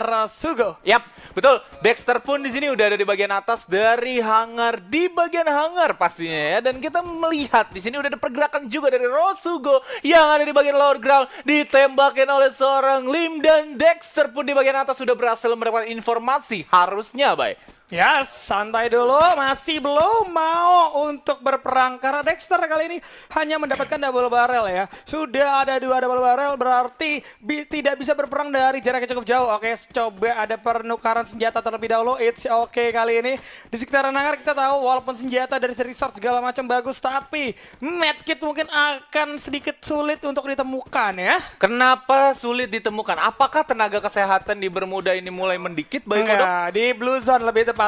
Rasugo. Yap, betul. Dexter pun di sini udah ada di bagian atas dari hangar, di bagian hangar pastinya ya. Dan kita melihat di sini udah ada pergerakan juga dari Rasugo yang ada di bagian lower ground, ditembakin oleh seorang Lim, dan Dexter pun di bagian atas sudah berhasil mendapatkan informasi harusnya, baik. Ya, santai dulu, masih belum mau untuk berperang karena Dexter kali ini hanya mendapatkan double barrel ya. Sudah ada 2 double barrel, berarti tidak bisa berperang dari jarak yang cukup jauh. Oke, coba ada penukaran senjata terlebih dahulu. It's okay kali ini. Di sekitaran hangar kita tahu walaupun senjata dari research segala macam bagus, tapi medkit mungkin akan sedikit sulit untuk ditemukan ya. Kenapa sulit ditemukan? Apakah tenaga kesehatan di Bermuda ini mulai mendikit, baik Kodok? Enggak, di Blue Zone lebih tepatnya.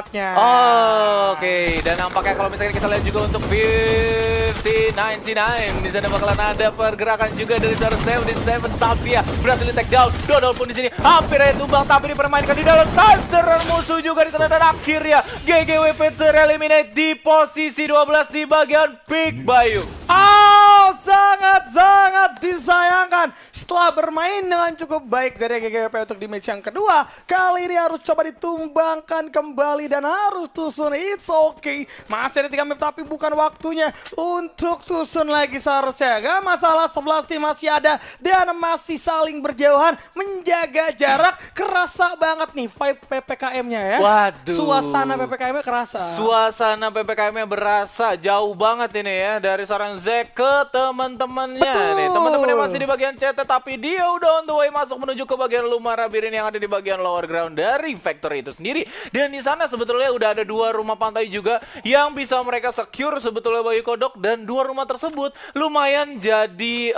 Oh, oke. Dan nampaknya kalau misalnya kita lihat juga untuk 5099 di sana bakalan ada pergerakan juga dari seorang 77 Salvia berhasil di take down. Dodol pun di sini hampir aja tumbang, tapi dipermainkan di dalam Thunder musuh juga di sana, dan akhirnya GGWP tereliminate di posisi 12 di bagian pick, Bayu. Oh, sangat-sangat disayangkan. Setelah bermain dengan cukup baik dari GGWP untuk di match yang kedua, kali ini harus coba ditumbangkan kembali dan harus tusun. It's okay. Masih ada 3 map tapi bukan waktunya untuk tusun lagi seharusnya. Gak masalah, 11 tim masih ada dan masih saling berjauhan, menjaga jarak. Kerasa banget nih 5 PPKM-nya ya. Waduh. Suasana PPKM-nya kerasa. Suasana PPKM-nya berasa jauh banget ini ya, dari seorang Zack ke teman-temannya nih. Teman-temannya masih di bagian CT, tapi dia udah on the way masuk menuju ke bagian Lumara Birin yang ada di bagian lower ground dari factory itu sendiri. Dan di sana sebetulnya udah ada 2 rumah pantai juga yang bisa mereka secure sebetulnya, Bayu Kodok, dan 2 rumah tersebut lumayan jadi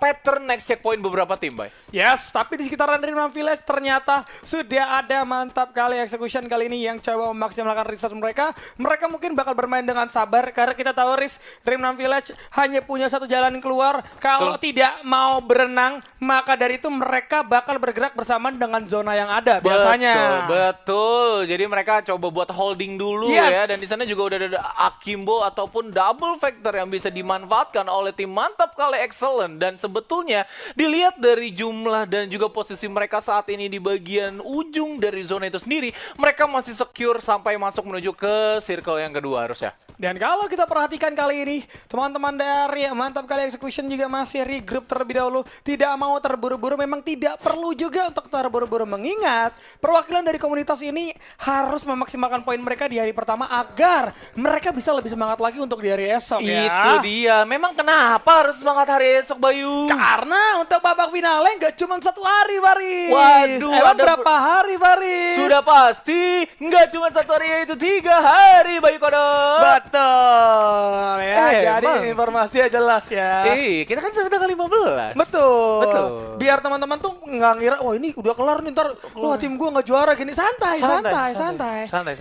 pattern next checkpoint beberapa tim, Bay. Yes, tapi di sekitaran Rimland Village ternyata sudah ada mantap kali execution kali ini yang coba memaksimalkan research mereka. Mereka mungkin bakal bermain dengan sabar karena kita tahu Rimland Village hanya punya satu jalan keluar. Kalau tidak mau berenang, maka dari itu mereka bakal bergerak bersamaan dengan zona yang ada biasanya. Betul. Jadi mereka coba buat holding dulu ya, dan di sana juga udah ada Akimbo ataupun double factor yang bisa dimanfaatkan oleh tim mantap kali excellent. Dan sebetulnya dilihat dari jumlah dan juga posisi mereka saat ini di bagian ujung dari zona itu sendiri, mereka masih secure sampai masuk menuju ke circle yang kedua harusnya. Dan kalau kita perhatikan kali ini, teman-teman dari mantap kali execution juga masih regroup terlebih dahulu, tidak mau terburu-buru. Memang tidak perlu juga untuk terburu-buru, mengingat perwakilan dari komunitas ini harus memaksimalkan poin mereka di hari pertama agar mereka bisa lebih semangat lagi untuk di hari esok ya. Itu dia. Memang kenapa harus semangat hari esok, Bayu? Karena untuk babak finale nggak cuma 1 hari, Baris. Waduh, emang berapa hari, Baris? Sudah pasti nggak cuma 1 hari, yaitu 3 hari, Bayu Kodok. Betul ya, jadi informasinya jelas ya. Kita kan sudah tanggal 15. Betul. Biar teman-teman tuh nggak ngira, wah ini udah kelar nih, ntar wah tim gue nggak juara gini. Santai.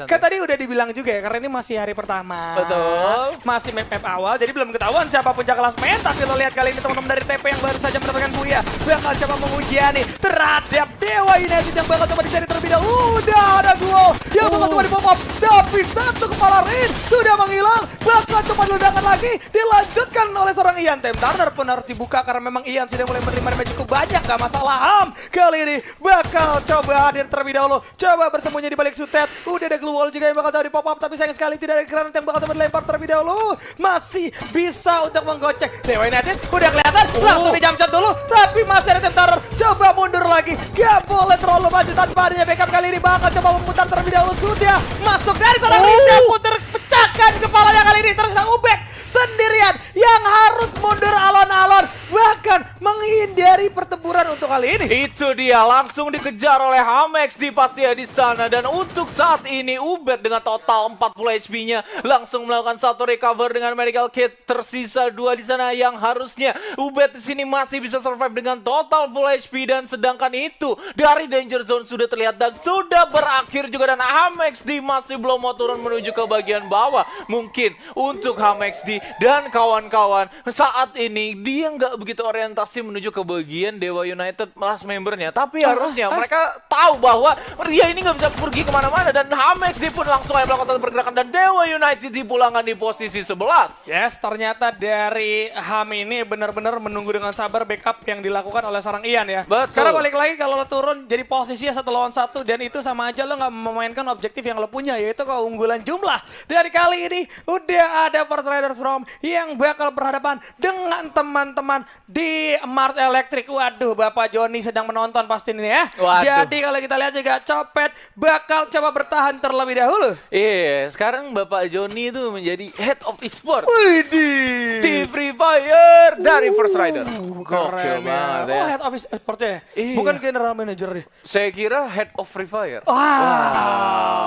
Kan tadi udah dibilang juga ya, karena ini masih hari pertama. Betul. Masih map awal, jadi belum ketahuan siapa puncak kelas main. Tapi lo lihat kali ini teman-teman dari TP yang baru saja mendapatkan Buya bakal coba mengujiani terhadap Dewa United yang bakal coba dicari terlebih dahulu. Udah ada duo yang bakal coba di-pop-up, tapi satu kepala Rin sudah menghilang. Bakal coba diledakan lagi, dilanjutkan oleh seorang Ian. Time Turner pun harus dibuka karena memang Ian sudah mulai menerima damage cukup banyak. Gak masalah, Ham kali ini bakal coba hadir terlebih dahulu, coba bersembunyi di balik sutet. Udah ada glue wall juga yang bakal coba di-pop-up, tapi sayang sekali tidak ada granat yang bakal coba dilempar terlebih dahulu. Masih bisa untuk menggocek. Dewa United udah kelihatan, langsung di jump shot dulu, tapi masih ada Time Turner. Coba mundur lagi, gak boleh terlalu maju tanpa adanya backup. Kali ini bakal coba memutar terlebih dahulu, sudah masuk dari seorang Rinja, puter pecahkan kepalanya. Kali ini tersisa Ubek sendirian yang harus mundur alon-alon, bahkan menghindari pertempuran untuk kali ini. Itu dia, langsung dikejar oleh Hamex di pasti di sana. Dan untuk saat ini Ubed dengan total 40 HP-nya langsung melakukan satu recover dengan medical kit. Tersisa 2 di sana yang harusnya Ubed di sini masih bisa survive dengan total full HP, dan sedangkan itu dari danger zone sudah terlihat dan sudah berakhir juga, dan Hamex di masih belum mau turun menuju ke bagian bawah. Mungkin untuk Hamex di dan kawan-kawan saat ini dia nggak begitu orientasi menuju ke bagian Dewa United United last membernya, tapi harusnya mereka tahu bahwa dia ini nggak bisa pergi kemana-mana, dan Hamex pun langsung aja melakukan satu pergerakan dan Dewa United dipulangkan di posisi 11. Yes, ternyata dari Ham ini benar-benar menunggu dengan sabar backup yang dilakukan oleh seorang Ian ya. Betul. Karena balik lagi kalau lo turun jadi posisinya 1 lawan 1 dan itu sama aja lo nggak memainkan objektif yang lo punya, yaitu keunggulan jumlah. Dari kali ini udah ada First Riders From yang bakal berhadapan dengan teman-teman di Mars Electric. Waduh, Bapak Joni sedang menonton pasti ini ya. Waduh. Jadi kalau kita lihat juga Copet bakal coba bertahan terlebih dahulu. Iya, sekarang Bapak Joni itu menjadi Head of Esport Widih. di Free Fire dari First Rider. Keren banget ya. ya. Oh, Head of Esport ya? Iya. Bukan General Manager deh. Saya kira Head of Free Fire. Wow,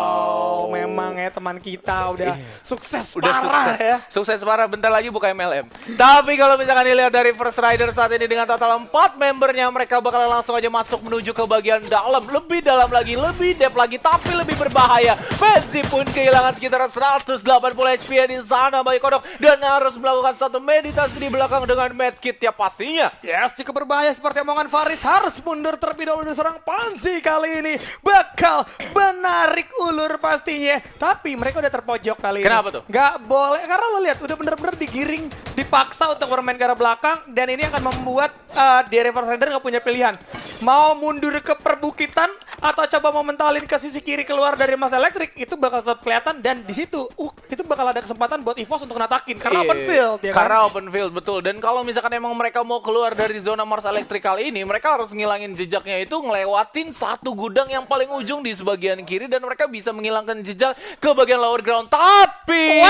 memang ya teman kita udah sukses Udah parah sukses. ya. Sukses parah, bentar lagi buka MLM. Tapi kalau misalkan dilihat dari First Rider saat ini dengan total 4 membernya, mereka bakal langsung aja masuk menuju ke bagian dalam. Lebih dalam lagi, lebih deep lagi, tapi lebih berbahaya. Fancy pun kehilangan sekitar 180 HP di sana, Bayi Kodok. Dan harus melakukan satu meditasi di belakang dengan medkit ya pastinya. Yes, cukup berbahaya seperti omongan Faris, harus mundur terlebih dahulu. Serang Panzi kali ini bakal menarik ulur pastinya. Tapi mereka udah terpojok kali ini. Kenapa tuh? Gak boleh, karena lo lihat udah bener-bener digiring, dipaksa untuk bermain ke arah belakang. Dan ini akan membuat di Reverse Rider gak punya pilihan. Mau mundur ke perbukitan atau coba mau mentalin ke sisi kiri keluar dari Mas Electric, itu bakal tetap kelihatan. Dan di situ itu bakal ada kesempatan buat EVOS untuk natakin. Karena open field ya kan? Karena open field, betul. Dan kalau misalkan emang mereka mau keluar dari zona Mars Electric kali ini, mereka harus ngilangin jejaknya itu ngelewatin satu gudang yang paling ujung di sebagian kiri, dan mereka bisa menghilangkan jejak ke bagian lower ground. Tapi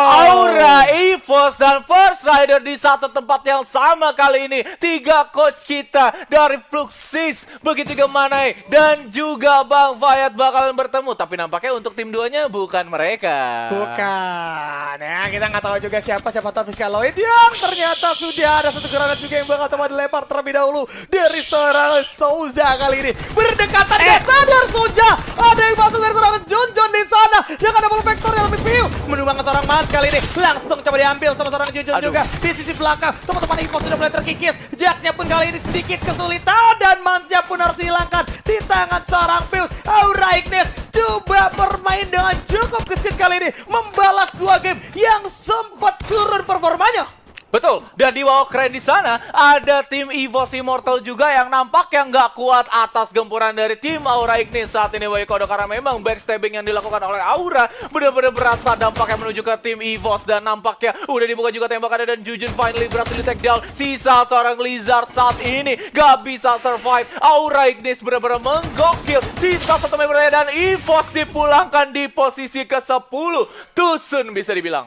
Aura, EVOS, dan First Rider di satu tempat yang sama kali ini. 3 coach kita dari Fluxis, begitu juga Manai dan juga Bang Fayat bakalan bertemu. Tapi nampaknya untuk tim duanya bukan mereka. Bukan ya, kita nggak tahu juga siapa tahu Fiskaloid yang ternyata sudah ada satu granat juga yang bakal coba dilempar terlebih dahulu dari seorang Souza kali ini. Berdekatan gak sadar Souza, ada yang masuk dari seorang Junjun di sana yang ada double vector yang lebih view menumbangkan seorang Mas kali ini, langsung coba diambil sama seorang Junjun juga di sisi belakang. Teman-teman EVOS sudah mulai terkikis, Jacknya pun kali ini sedikit kesulitan dan Mansnya pun harus dihilangkan di tangan seorang Pius. Aura Ignis coba bermain dengan cukup gesit kali ini, membalas 2 game yang sempat turun performanya. Betul, dan di bawah keren di sana ada tim EVOS Immortal juga yang nampaknya nggak kuat atas gempuran dari tim Aura Ignis saat ini, Bayi Kodok, karena memang backstabbing yang dilakukan oleh Aura benar-benar berasa dampaknya menuju ke tim EVOS, dan nampaknya udah dibuka juga tembakannya dan Jujun finally berhasil di take down. Sisa seorang Lizard saat ini nggak bisa survive. Aura Ignis benar-benar menggokil, sisa 1 membernya dan EVOS dipulangkan di posisi ke-10. Tusun bisa dibilang.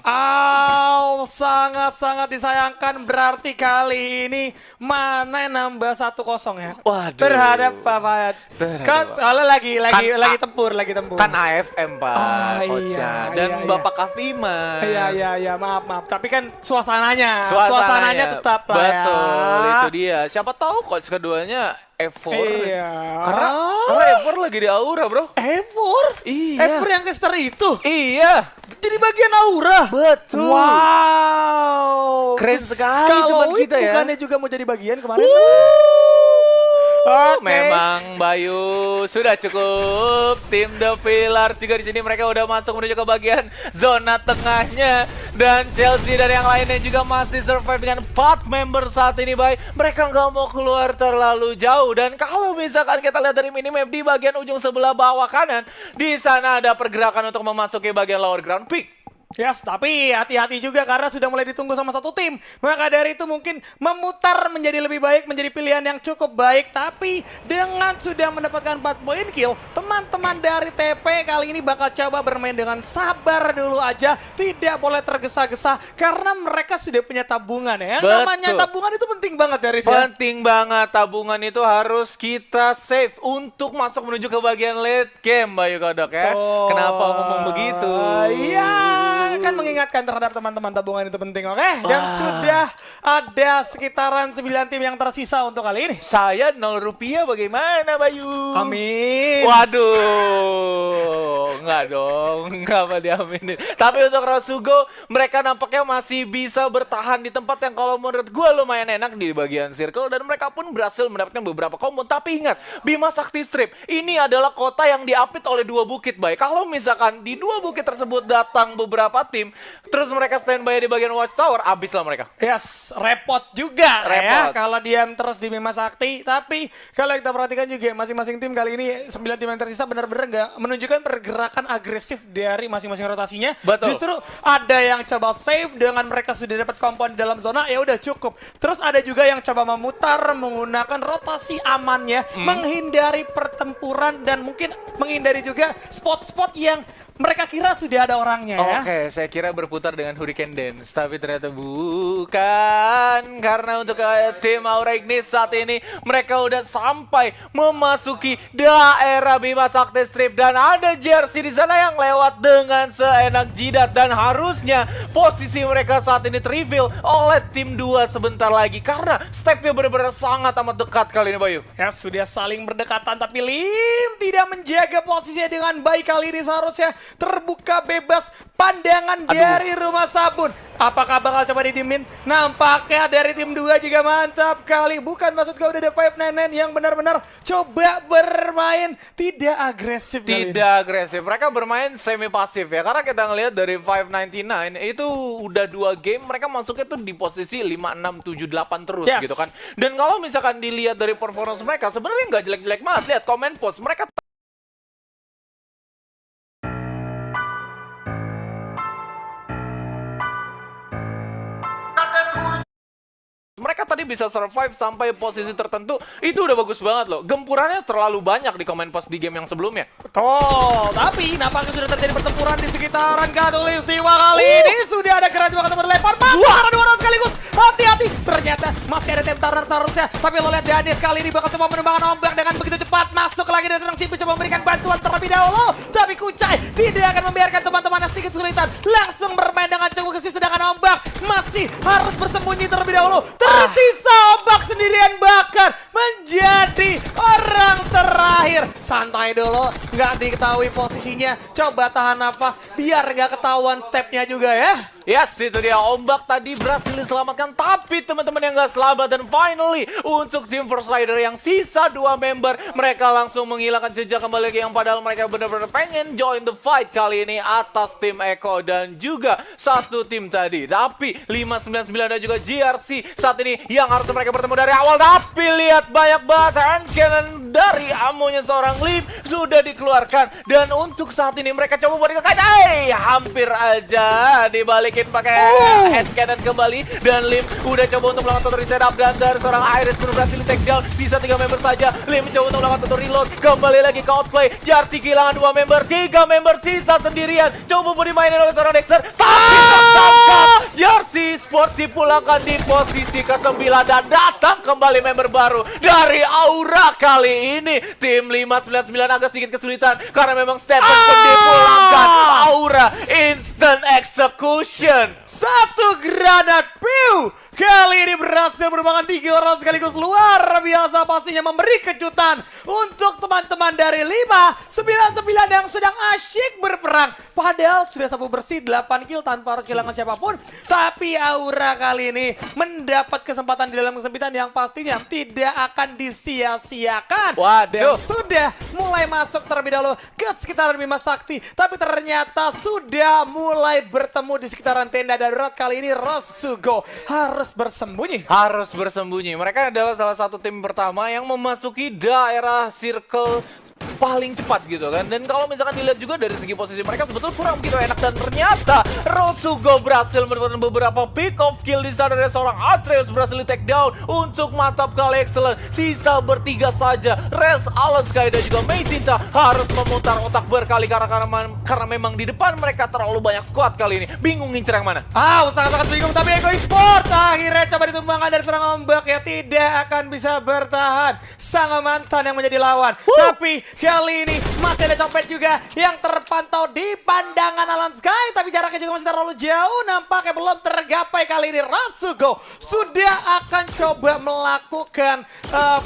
Sangat-sangat disayangkan, berarti kali ini mana nambah 1-0 ya. Waduh. Terhadap Pak Fayat. Kan soalnya lagi tempur. Kan AFM Pak, coachnya. Dan iya. Bapak Kafima. Iya, maaf. Tapi kan suasananya tetap lah ya. Betul, itu dia. Siapa tahu coach keduanya Evor. Iya. Karena Evor lagi di Aura, bro. Evor? Iya. Evor yang caster itu? Iya. Jadi bagian Aura? Betul. Wow. Keren sekali teman kita ya. Bukannya juga mau jadi bagian kemarin? Memang Bayu sudah cukup. Tim The Pillars juga di sini mereka udah masuk menuju ke bagian zona tengahnya, dan Chelsea dan yang lainnya juga masih survive dengan 4 member saat ini, Bay. Mereka nggak mau keluar terlalu jauh, dan kalau misalkan kita lihat dari minimap di bagian ujung sebelah bawah kanan, di sana ada pergerakan untuk memasuki bagian lower ground pick. Yes, tapi hati-hati juga karena sudah mulai ditunggu sama satu tim. Maka dari itu mungkin memutar menjadi lebih baik, menjadi pilihan yang cukup baik. Tapi dengan sudah mendapatkan 4 poin kill, teman-teman dari TP kali ini bakal coba bermain dengan sabar dulu aja. Tidak boleh tergesa-gesa karena mereka sudah punya tabungan ya. Yang namanya tabungan itu penting banget dari sini. Penting banget, tabungan itu harus kita save untuk masuk menuju ke bagian late game, Bayu Kodok ya. Kenapa ngomong begitu? Iya. Kan mengingatkan terhadap teman-teman tabungan itu penting, oke? Dan sudah ada sekitaran 9 tim yang tersisa untuk kali ini. Saya 0 rupiah bagaimana, Bayu? Amin. Waduh, enggak dong. Enggak apa diaminin. Tapi untuk Rosugo, mereka nampaknya masih bisa bertahan di tempat yang kalau menurut gue lumayan enak di bagian circle. Dan mereka pun berhasil mendapatkan beberapa combo. Tapi ingat, Bima Sakti Strip, ini adalah kota yang diapit oleh dua bukit, Bay. Kalau misalkan di dua bukit tersebut datang beberapa tim, terus mereka standby di bagian Watchtower, abislah mereka. Yes, repot juga ya Repot. kalau diam terus di Bima Sakti. Tapi kalau kita perhatikan juga masing-masing tim kali ini 9 tim yang tersisa benar-benar nggak menunjukkan pergerakan agresif dari masing-masing rotasinya. Betul. Justru ada yang coba save dengan mereka sudah dapat kompon di dalam zona, ya udah cukup. Terus ada juga yang coba memutar menggunakan rotasi amannya, menghindari pertempuran dan mungkin menghindari juga spot-spot yang mereka kira sudah ada orangnya ya. Oke, saya kira berputar dengan Hurricane Dance, tapi ternyata bukan. Karena untuk tim Aura Ignis saat ini, mereka udah sampai memasuki daerah Bima Sakti Strip. Dan ada jersey di sana yang lewat dengan seenak jidat. Dan harusnya posisi mereka saat ini reveal oleh tim 2 sebentar lagi. Karena stepnya benar-benar sangat amat dekat kali ini, Bayu. Ya sudah saling berdekatan tapi Lim tidak menjaga posisinya dengan baik kali ini. Seharusnya terbuka bebas pandangan dari Rumah Sabun. Apakah bakal coba didimin? Nampaknya dari tim 2 juga mantap kali. Bukan maksud kau udah ada 599 yang benar-benar coba bermain tidak agresif kali ini. Tidak agresif, mereka bermain semi pasif ya. Karena kita ngelihat dari 599 itu udah 2 game mereka masuknya tuh di posisi 5, 6, 7, 8 terus gitu kan. Dan kalau misalkan dilihat dari performance mereka sebenarnya nggak jelek-jelek banget. Lihat komen post mereka tadi bisa survive sampai posisi tertentu, itu udah bagus banget loh. Gempurannya terlalu banyak di komen post di game yang sebelumnya. Betul, tapi nampaknya sudah terjadi pertempuran di sekitaran Katulistiwa kali ini. Sudah ada Kerajuan ketemu berlempar, masuk dua orang sekaligus. Hati-hati, ternyata masih ada Temptaran seharusnya. Tapi lo lihat Danis kali ini bakal coba menumbangkan ombak dengan begitu cepat. Masuk lagi dan seorang Cipu coba memberikan bantuan terlebih dahulu. Tapi Kucai tidak akan membiarkan teman-temannya sedikit kesulitan. Langsung bermain dengan cukup gesit, sedangkan ombak masih harus bersembunyi terlebih dahulu. Tersisa ombak sendirian bahkan menjadi orang terakhir. Santai dulu, nggak diketahui posisinya. Coba tahan nafas biar nggak ketahuan stepnya juga ya. Yes, itu dia ombak tadi berhasil diselamatkan, tapi teman-teman yang gak selamat. Dan finally untuk tim First Rider yang sisa 2 member, mereka langsung menghilangkan jejak kembali lagi yang padahal mereka benar-benar pengen join the fight kali ini atas tim Eko dan juga satu tim tadi. Tapi 599 dan juga GRC saat ini yang harus mereka bertemu dari awal. Tapi lihat banyak banget hand cannon dari amonya seorang Lim sudah dikeluarkan. Dan untuk saat ini mereka coba buat hampir aja dibalik pakai hand cannon kembali. Dan Lim udah coba untuk melakukan satu reset up dan dari seorang Iris pun berhasil di take down. Sisa 3 member saja. Lim mencoba untuk melakukan satu reload. Kembali lagi ke outplay. Jersey kehilangan 2 member, 3 member sisa sendirian. Coba mau dimainin oleh seorang Dexter, tapi tertangkap. Jersey Sport dipulangkan di posisi ke-9 dan datang kembali member baru dari Aura kali ini. Tim 599 agak sedikit kesulitan karena memang Stephen pun dipulangkan. Aura instant execution. Satu granat piu kali ini berhasil merupakan 3 orang sekaligus. Luar biasa pastinya, memberi kejutan untuk teman-teman dari 599 yang sedang asyik berperang. Padahal sudah sabu bersih 8 kill tanpa harus kehilangan siapapun. Tapi Aura kali ini mendapat kesempatan di dalam kesempitan yang pastinya tidak akan disia-siakan. Dan sudah mulai masuk terlebih dahulu ke sekitaran Bima Sakti. Tapi ternyata sudah mulai bertemu di sekitaran tenda darurat. Kali ini Rosugo harus bersembunyi. Harus bersembunyi. Mereka adalah salah satu tim pertama yang memasuki daerah circle paling cepat gitu kan. Dan kalau misalkan dilihat juga dari segi posisi mereka sebetulnya kurang begitu enak. Dan ternyata Rosugo berhasil mendapatkan beberapa pick off kill di sana dari seorang Atreus berhasil di take down untuk mantap kali excellent. Sisa bertiga saja. Res, Alaska dan juga Meisinta harus memutar otak berkali karena memang di depan mereka terlalu banyak squad kali ini. Bingung ngincer yang mana. Sangat-sangat bingung, tapi Eko Sport akhirnya coba ditumbangkan dari seorang ombak ya, tidak akan bisa bertahan. Sang mantan yang menjadi lawan. Tapi kali ini masih ada copet juga yang terpantau di pandangan Alan Sky, tapi jaraknya juga masih terlalu jauh. Nampaknya belum tergapai kali ini. Rasugo sudah akan coba melakukan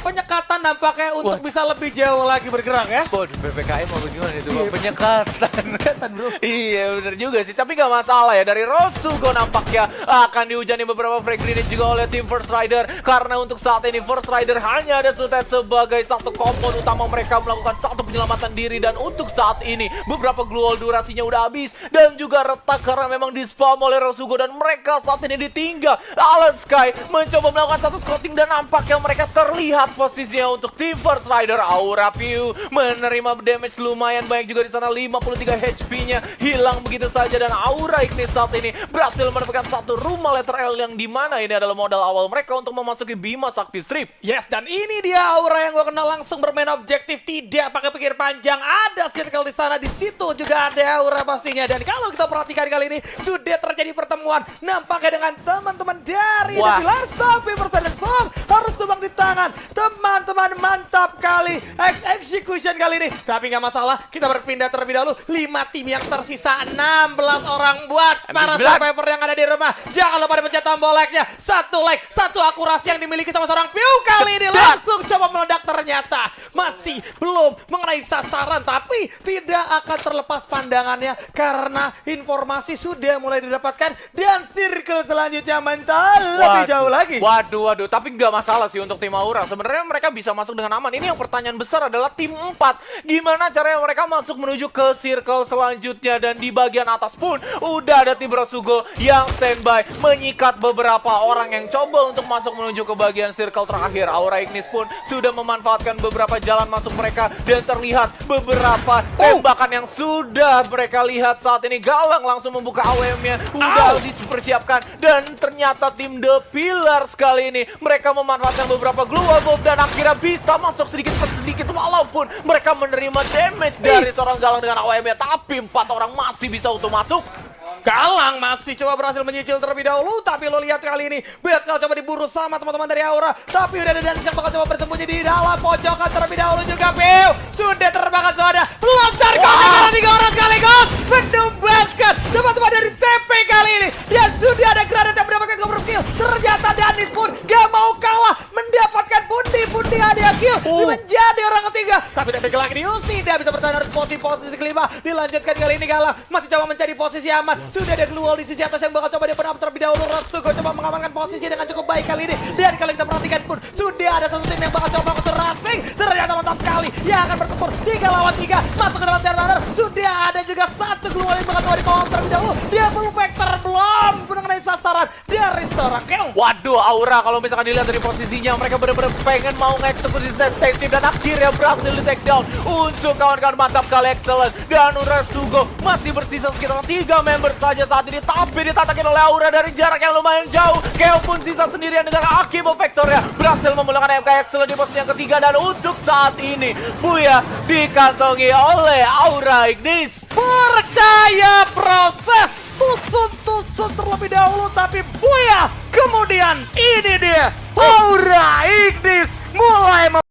penyekatan nampaknya untuk bisa lebih jauh lagi bergerak ya. Waduh, PPKM mau gimana itu? Penyekatan. Penyekatan bro. Iya bener juga sih, tapi gak masalah ya. Dari Rasugo nampaknya akan dihujani beberapa frag grenade juga oleh tim First Rider. Karena untuk saat ini First Rider hanya ada Sutet sebagai satu kompon utama mereka melakukan satu penyelamatan diri. Dan untuk saat ini beberapa glue wall durasinya udah habis dan juga retak karena memang di-spam oleh Rasugo. Dan mereka saat ini ditinggal. Alan Sky mencoba melakukan satu scouting dan nampaknya mereka terlihat posisinya untuk tim First Rider. Aura Piu menerima damage lumayan banyak juga di sana, 53 HP-nya hilang begitu saja. Dan Aura Ignis saat ini berhasil mendapatkan satu rumah letter L yang dimana ini adalah modal awal mereka untuk memasuki Bima Sakti Strip. Yes, dan ini dia Aura yang gue kenal langsung bermain objektif, tidak pakai pikir panjang. Ada circle di sana, di situ juga ada Aura pastinya. Dan kalau kita perhatikan kali ini sudah terjadi pertemuan nampaknya dengan teman-teman dari The Pillars, tapi pertandingan Song harus tumbang di tangan. Teman-teman mantap kali execution kali ini. Tapi nggak masalah, kita berpindah terlebih dahulu. 5 tim yang tersisa, 16 orang buat para survivor yang ada di rumah. Jangan lupa dipencet tombol like-nya. Satu like, satu akurasi yang dimiliki sama seorang Piu kali ini langsung coba meledak, ternyata masih belum mengenai sasaran, tapi tidak akan terlepas pandangannya karena informasi sudah mulai didapatkan dan circle selanjutnya mental lebih jauh lagi. Waduh, tapi nggak masalah sih untuk tim Aura. Sebenarnya mereka bisa masuk dengan aman. Ini yang pertanyaan besar adalah tim 4. Gimana caranya mereka masuk menuju ke circle selanjutnya, dan di bagian atas pun udah ada tim Rasugo yang standby menyikat beberapa orang yang coba untuk masuk menuju ke bagian circle terakhir. Aura Ignis pun sudah memanfaatkan beberapa jalan masuk mereka dan terlihat beberapa tembakan yang sudah mereka lihat saat ini. Galang langsung membuka AWM-nya, udah dipersiapkan, dan ternyata tim The Pillars kali ini mereka memanfaatkan beberapa glue wall bomb dan akhirnya bisa masuk sedikit per sedikit walaupun mereka menerima damage dari seorang Galang dengan AWM-nya, tapi 4 orang masih bisa untuk masuk. Galang masih coba berhasil menyicil terlebih dahulu, tapi lo lihat kali ini bakal coba diburu sama teman-teman dari Aura. Tapi udah ada Danis yang bakal coba bersembunyi di dalam pojokan terlebih dahulu juga. Piu sudah terbakar, sudah lontar kotak karena 3 orang sekaligus menumbangkan teman-teman dari CP kali ini. Dan sudah ada granat yang mendapatkan cover kill. Ternyata Danis pun gak mau kalah, mendapatkan pundi-pundi hadiah kill menjadi orang ketiga. Tapi tidak lagi dius, tidak bisa bertahan, harus posisi kelima. Dilanjutkan kali ini Galang masih coba mencari posisi aman. Sudah ada glue wall di sisi atas yang bakal coba dia penap terlebih dahulu. Rasugo coba mengamankan posisi dengan cukup baik kali ini. Dan kalau kita perhatikan pun sudah ada satu tim yang bakal coba melakukan racing. Ternyata mantap kali yang akan bertempur 3 lawan 3 masuk ke dalam teater. Sudah ada juga satu glue wall yang bakal coba dipawang terlebih dahulu. Dia full vector belum mengenai sasaran dari seorang Keong. Waduh, Aura kalau misalkan dilihat dari posisinya mereka benar-benar pengen mau ngeksekusi sensitif dan akhirnya berhasil di take down untuk kawan-kawan mantap kali excellent. Dan Rasugo masih bersisa sekitar 3 member saja saat ini, tapi ditatakin oleh Aura dari jarak yang lumayan jauh. Keong pun sisa sendirian dengan Akibo Vectornya berhasil memulangkan MK Excellent di posisi yang ketiga. Dan untuk saat ini Buya dikantongi oleh Aura Ignis. Percaya proses, tusun terlebih dahulu, tapi Buya kemudian ini dia Aura Ignis mulai